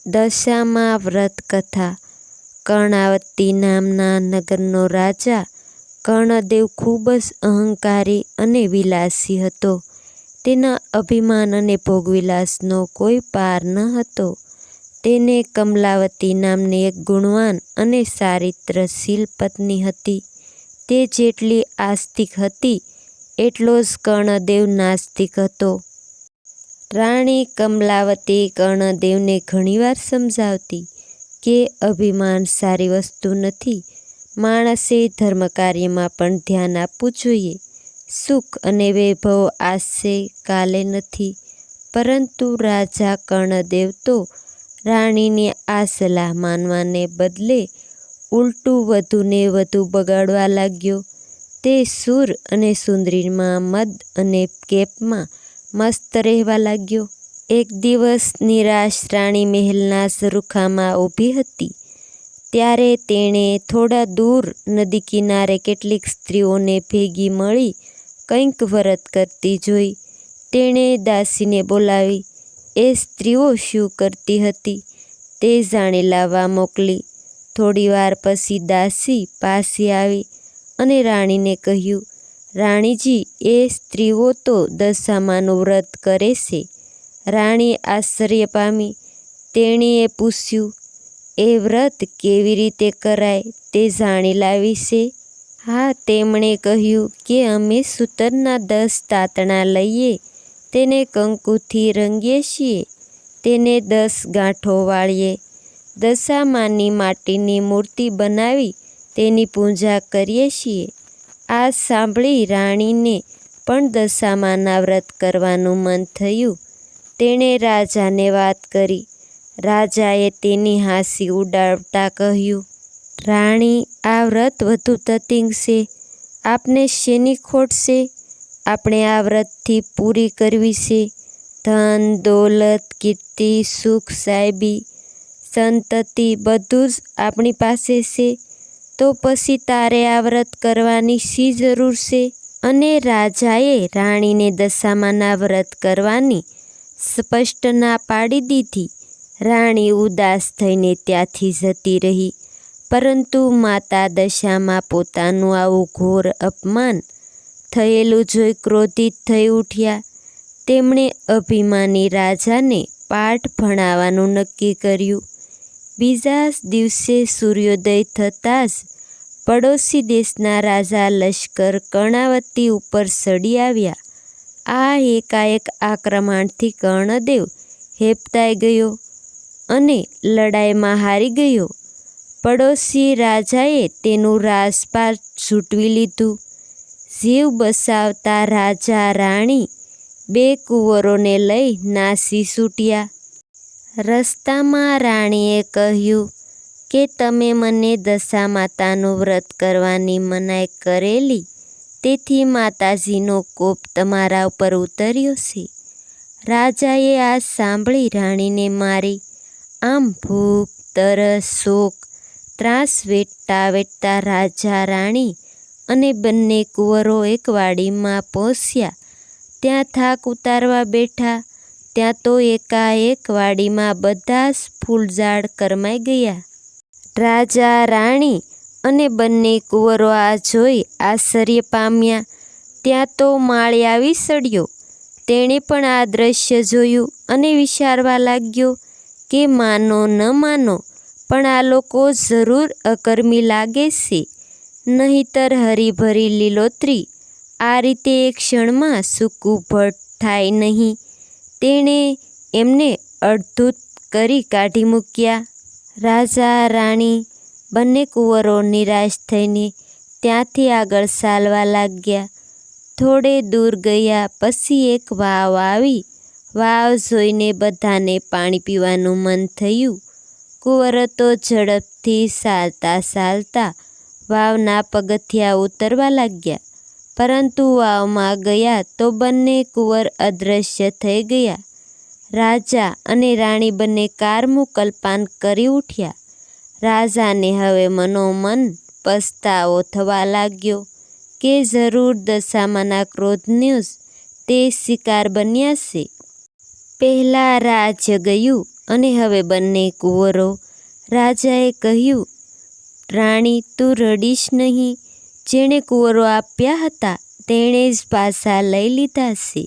દશામા વ્રત કથા. કર્ણાવતી નામના નગરનો રાજા કર્ણદેવ ખૂબ જ અહંકારી અને વિલાસી હતો. તેના અભિમાન અને ભોગવિલાસનો કોઈ પાર ન હતો. તેને કમલાવતી નામની એક ગુણવાન અને ચારિત્રશીલ પત્ની હતી. તે જેટલી આસ્તિક હતી એટલો જ કર્ણદેવ નાસ્તિક હતો. રાણી કમલાવતી કર્ણદેવને ઘણીવાર સમજાવતી કે અભિમાન સારી વસ્તુ નથી. માણસે ધર્મકાર્યમાં પણ ધ્યાન આપવું જોઈએ. સુખ અને વૈભવ આજશે કાલે નથી. પરંતુ રાજા કર્ણદેવ તો રાણીની આ સલાહ માનવાને બદલે ઉલટું વધુને વધુ બગાડવા લાગ્યો. તે સૂર અને સુંદરીમાં મદ અને કેપમાં મસ્ત રહેવા લાગ્યો. એક દિવસ નિરાશ રાણી મહેલના ઝરૂખામાં ઊભી હતી. ત્યારે તેણે થોડા દૂર નદી કિનારે કેટલીક સ્ત્રીઓને ભેગી મળી કંઈક વ્રત કરતી જોઈ. તેણે દાસીને બોલાવી એ સ્ત્રીઓ શું કરતી હતી તે જાણી લાવવા મોકલી. થોડીવાર પછી દાસી પાછી આવી અને રાણીને કહ્યું, રાણીજી, એ સ્ત્રીઓ તો દશામાનું વ્રત કરે છે. રાણી આશ્ચર્ય પામી. તેણીએ પૂછ્યું, એ વ્રત કેવી રીતે કરાય તે જાણી લાવી છે? હા, તેમણે કહ્યું કે અમે સૂતરના 10 તાંતણા લઈએ, તેને કંકુથી રંગીએ છીએ, તેને 10 ગાંઠો વાળીએ, દશામાની માટીની મૂર્તિ બનાવી તેની પૂજા કરીએ છીએ. આ સાંભળી રાણીને પણ દશામાના વ્રત કરવાનું મન થયું. તેણે રાજાને વાત કરી. રાજાએ તેની હાંસી ઉડાવતા કહ્યું, રાણી, આ વ્રત વધુ તતિંગ છે. આપને શેની ખોટ છે? આપણે આ વ્રતથી પૂરી કરવી છે. ધન, દોલત, કીર્તિ, સુખ, સાહેબી, સંતતિ બધું જ આપણી પાસે છે. તો પછી તારે આ વ્રત કરવાની શી જરૂર છે? અને રાજાએ રાણીને દશામાના વ્રત કરવાની સ્પષ્ટ ના પાડી દીધી. રાણી ઉદાસ થઈને ત્યાંથી જતી રહી. પરંતુ માતા દશામાં પોતાનું આવું ઘોર અપમાન થયેલું જોઈ ક્રોધિત થઈ ઉઠ્યા. તેમણે અભિમાની રાજાને પાઠ ભણાવવાનું નક્કી કર્યું. બીજા દિવસે સૂર્યોદય થતાં જ પડોશી દેશના રાજા લશ્કર કર્ણાવતી ઉપર ચડી આવ્યા. આ એકાએક આક્રમણથી કર્ણદેવ હેબતાઈ ગયો અને લડાઈમાં હારી ગયો. પડોશી રાજાએ તેનું રાજપાટ ઝૂંટવી લીધું. જીવ બચાવતા રાજા રાણી 2 કુંવરોને લઈ નાસી છૂટ્યા. રસ્તામાં રાણીએ કહ્યું કે તમે મને દશામાતાનું વ્રત કરવાની મનાઈ કરેલી, તેથી માતાજીનો કોપ તમારા ઉપર ઉતર્યો છે. રાજાએ આ સાંભળી રાણીને મારી. આમ ભૂખ, તરસ, શોક, ત્રાસ વેઠતા વેઠતા રાજા રાણી અને બંને કુંવરો એક વાડીમાં પહોંચ્યા. ત્યાં થાક ઉતારવા બેઠા. ત્યાં તો એકાએક વાડીમાં બધા જ ફૂલઝાડ કરમાઈ ગયા. રાજા રાણી અને બંને કુંવરો આ જોઈ આશ્ચર્ય પામ્યા. ત્યાં તો માળી આવી ચડ્યો. તેણે પણ આ દ્રશ્ય જોયું અને વિચારવા લાગ્યો કે માનો ન માનો પણ આ લોકો જરૂર અકર્મી લાગે છે. નહીંતર હરીભરી લીલોતરી આ રીતે એક ક્ષણમાં સૂકું ભટ્ટ થાય નહીં. તેણે એમને અડધૂત કરી કાઢી મૂક્યા. રાજા રાણી બંને કુંવરો નિરાશ થઈને ત્યાંથી આગળ ચાલવા લાગ્યા. થોડે દૂર ગયા પછી એક વાવ આવી. વાવ જોઈને બધાને પાણી પીવાનું મન થયું. કુંવરો તો ઝડપથી ચાલતા ચાલતા વાવના પગથિયાં ઉતરવા લાગ્યા. પરંતુ વાવમાં ગયા તો બંને કુંવર અદૃશ્ય થઈ ગયા. રાજા અને રાણી બંને કારમું કલ્પાન કરી ઉઠ્યા. રાજાને હવે મનોમન પસ્તાવો થવા લાગ્યો કે જરૂર દશામાના ક્રોધનો જ તે શિકાર બન્યા છે. પહેલાં રાજ્ય ગયું અને હવે બંને કુંવરો રાજાએ કહ્યું, રાણી તું રડીશ નહીં. જેણે કુંવરો આપ્યા હતા તેણે જ પાછા લઈ લીધા છે.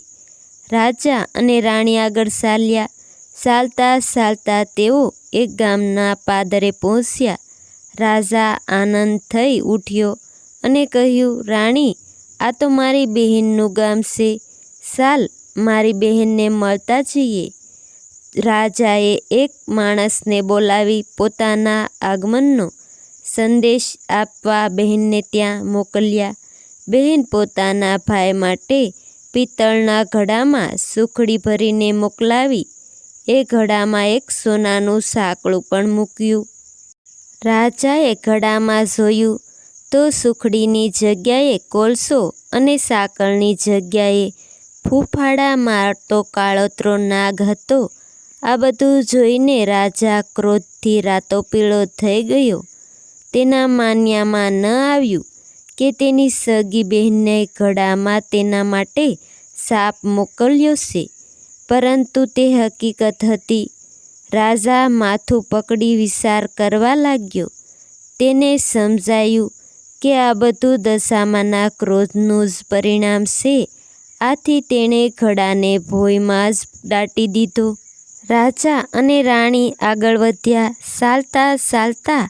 રાજા અને રાણી આગળ ચાલ્યા. ચાલતા ચાલતા તેઓ એક ગામના પાદરે પહોંચ્યા. રાજા આનંદ થઈ ઉઠ્યો અને કહ્યું, રાણી આ તો મારી બહેનનું ગામ છે. ચાલ મારી બહેનને મળતા જઈએ. રાજાએ એક માણસને બોલાવી પોતાના આગમનનો સંદેશ આપવા બહેનને ત્યાં મોકલ્યા. બહેન પોતાના ભાઈ માટે પિત્તળના ઘડામાં સુખડી ભરીને મોકલાવી. એ ઘડામાં એક સોનાનું સાંકળું પણ મૂક્યું. રાજાએ ઘડામાં જોયું તો સુખડીની જગ્યાએ કોલસો અને સાંકળની જગ્યાએ ફૂફાડા મારતો કાળોતરો નાગ હતો. આ બધું જોઈને રાજા ક્રોધથી રાતોપીળો થઈ ગયો. તેના માન્યામાં ન આવ્યું કે તેની સગી બહેનને ઘડામાં તેના માટે સાપ મોકલ્યો છે, પરંતુ તે હકીકત હતી. રાજા માથું પકડી વિચાર કરવા લાગ્યો. તેને સમજાયું કે આ બધું દશામાના ક્રોધનું જ પરિણામ છે. આથી તેણે ઘડાને ભોંયમાં જ દાટી દીધો. રાજા અને રાણી આગળ વધ્યા. ચાલતા ચાલતા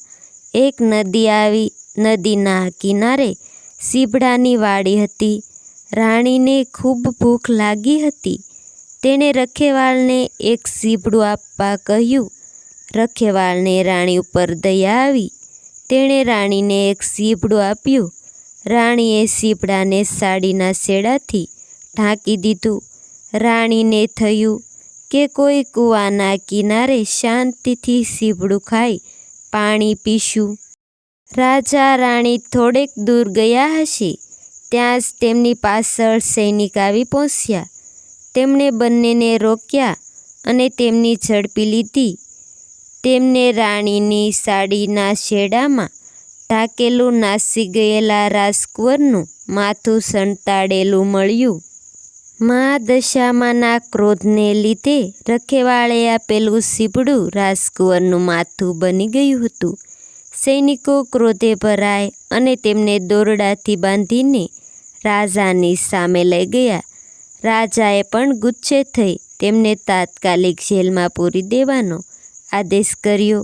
એક નદી આવી. નદીના કિનારે સીભડાની વાડી હતી. રાણીને ખૂબ ભૂખ લાગી હતી. તેણે રખેવાળને એક સીભડું આપવા કહ્યું. રખેવાળને રાણી ઉપર દયા આવી. તેણે રાણીને એક સીભડું આપ્યું. રાણીએ સીભડાને સાડીના છેડાથી ઢાંકી દીધું. રાણીને થયું કે કોઈ કૂવાના કિનારે શાંતિથી સીભડું ખાઈ પાણી પીશું. રાજા રાણી થોડેક દૂર ગયા હશે ત્યાં જ તેમની પાછળ સૈનિક આવી પહોંચ્યા. તેમણે બંનેને રોક્યા અને તેમની ઝડપી લીધી. તેમને રાણીની સાડીના છેડામાં ઢાંકેલું નાસી ગયેલા રાજકુંવરનું માથું સંતાડેલું મળ્યું. મા દશામાના ક્રોધને લીધે રખેવાળે આપેલું સીભડું રાજકુંવરનું માથું બની ગયું હતું. સૈનિકો ક્રોધે ભરાય અને તેમને દોરડાથી બાંધીને રાજાની સામે લઈ ગયા. રાજાએ પણ ગુસ્સે થઈ તેમને તાત્કાલિક જેલમાં પૂરી દેવાનો આદેશ કર્યો.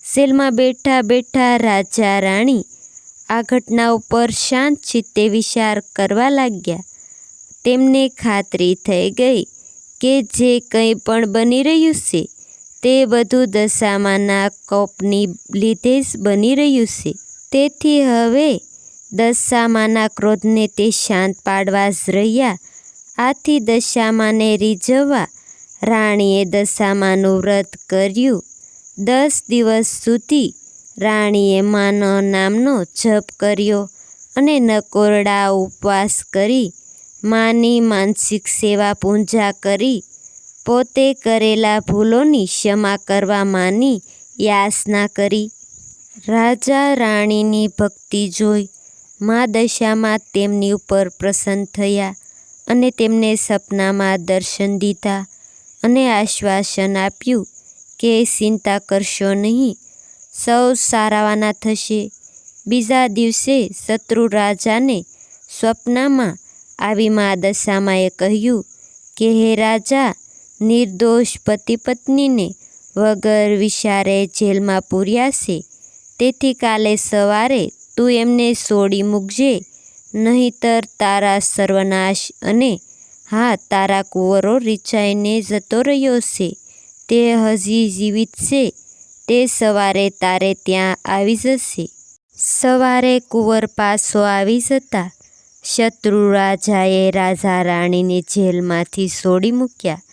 જેલમાં બેઠા બેઠા રાજા રાણી આ ઘટના ઉપર શાંત ચિત્તે વિચાર કરવા લાગ્યા. તેમને ખાતરી થઈ ગઈ કે જે કંઈ પણ બની રહ્યું છે તે બધું દશામાના કોપની લીધે જ બની રહ્યું છે. તેથી હવે દશામાના ક્રોધને તે શાંત પાડવા જ રહ્યા. આથી દશામાને રીઝવવા રાણીએ દશામાનું વ્રત કર્યું. 10 દિવસ સુધી રાણીએ માનો નામનો જપ કર્યો અને નકોરડા ઉપવાસ કરી માની માનસિક સેવા પૂજા કરી. પોતે કરેલા ભૂલોની ક્ષમા કરવા માની યાચના કરી. રાજા રાણીની ભક્તિ જોઈ મા દશામાં તેમની ઉપર પ્રસન્ન થયા અને તેમને સપનામાં દર્શન દીધા અને આશ્વાસન આપ્યું કે ચિંતા કરશો નહીં, સૌ સારાવાના થશે. બીજા દિવસે શત્રુ રાજાને સ્વપ્નમાં આવી મા દશામાએ કહ્યું કે હે રાજા, નિર્દોષ પતિ પત્નીને વગર વિચારે જેલમાં પૂર્યા છે. તેથી કાલે સવારે તું એમને છોડી મૂકજે, નહીંતર તારા સર્વનાશ. અને હા, તારા કુંવરો રીચાઈને જતો રહ્યો છે, તે હજી જીવિત છે, તે સવારે તારે ત્યાં આવી જશે. સવારે કુંવર પાછો આવી જતા શત્રુ રાજાએ રાજા રાણીને જેલમાંથી છોડી મૂક્યા.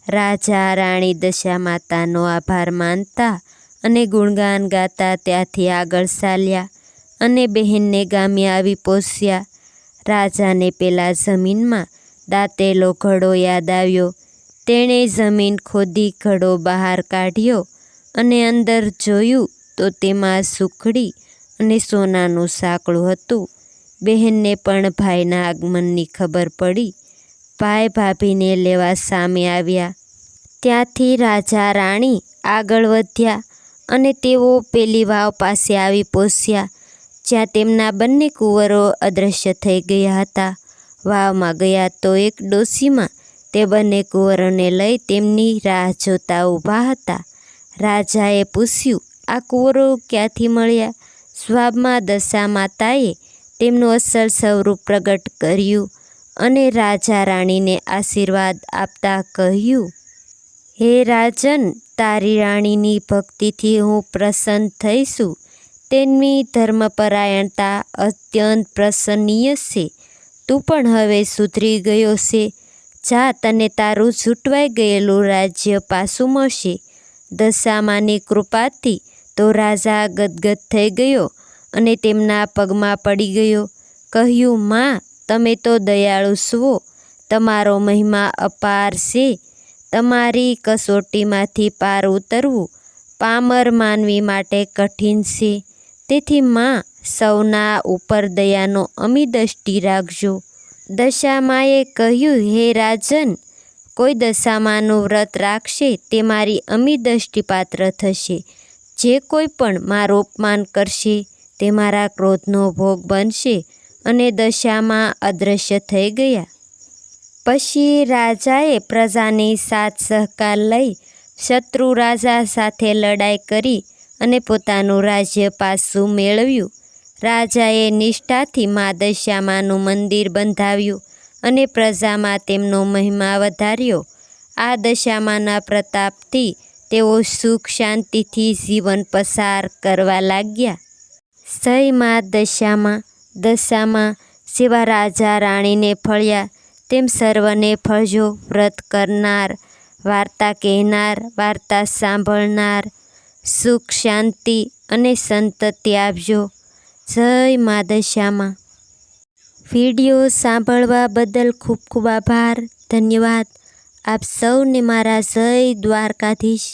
રાજા રાણી દશામાતાનો આભાર માનતા અને ગુણગાન ગાતા ત્યાંથી આગળ ચાલ્યા અને બહેનને ગામે આવી પહોંચ્યા. રાજાને પેલા જમીનમાં દાટેલો ઘડો યાદ આવ્યો. તેણે જમીન ખોદી ઘડો બહાર કાઢ્યો અને અંદર જોયું તો તેમાં સુખડી અને સોનાનું સાંકળું હતું. બહેનને પણ ભાઈના આગમનની ખબર પડી. ભાઈ ભાભીને લેવા સામે આવ્યા. ત્યાંથી રાજા રાણી આગળ વધ્યા અને તેઓ પેલી વાવ પાસે આવી પહોંચ્યા, જ્યાં તેમના બંને કુંવરો અદૃશ્ય થઈ ગયા હતા. વાવમાં ગયા તો એક ડોશીમાં તે બંને કુંવરોને લઈ તેમની રાહ જોતા ઊભા હતા. રાજાએ પૂછ્યું, આ કુંવરો ક્યાંથી મળ્યા? જવાબમાં દશામાતાએ તેમનું અસલ સ્વરૂપ પ્રગટ કર્યું અને રાજા રાણીને આશીર્વાદ આપતા કહ્યું, હે રાજન, તારી રાણીની ભક્તિથી હું પ્રસન્ન થઈ છું. તેમની ધર્મપરાયણતા અત્યંત પ્રશંસનીય છે. તું પણ હવે સુધરી ગયો છે. જા, તને તારું છૂટવાઈ ગયેલું રાજ્ય પાછું મળશે. દશામાની કૃપાથી તો રાજા ગદગદ થઈ ગયો અને તેમના પગમાં પડી ગયો. કહ્યું, માં, તમે તો દયાળુ છો. તમારો મહિમા અપાર છે. તમારી કસોટીમાંથી પાર ઉતરવું પામર માનવી માટે કઠિન છે. તેથી માં, સૌના ઉપર દયાનો અમી દ્રષ્ટિ રાખજો. દશામાએ કહ્યું, હે રાજન, કોઈ દશામાનું વ્રત રાખશે તે મારી અમી દ્રષ્ટિ પાત્ર થશે. જે કોઈ પણ મારું અપમાન કરશે તે મારા ક્રોધનો ભોગ બનશે. અને દશામાં અદૃશ્ય થઈ ગયા. પછી રાજાએ પ્રજાની સાથ સહકાર લઈ શત્રુ રાજા સાથે લડાઈ કરી અને પોતાનું રાજ્ય પાછું મેળવ્યું. રાજાએ નિષ્ઠાથી મા દશામાનું મંદિર બંધાવ્યું અને પ્રજામાં તેમનો મહિમા વધાર્યો. આ દશામાના પ્રતાપથી તેઓ સુખ શાંતિથી જીવન પસાર કરવા લાગ્યા. જય મા દશામા. દશામા જેવા રાજા રાણીને ફળ્યા તેમ સર્વને ફળજો. વ્રત કરનાર, વાર્તા કહેનાર, વાર્તા સાંભળનાર સુખ શાંતિ અને સંતતિ આપજો. જય મા દશામા. વિડીયો સાંભળવા બદલ ખૂબ ખૂબ આભાર. ધન્યવાદ. આપ સૌને મારા જય દ્વારકાધીશ.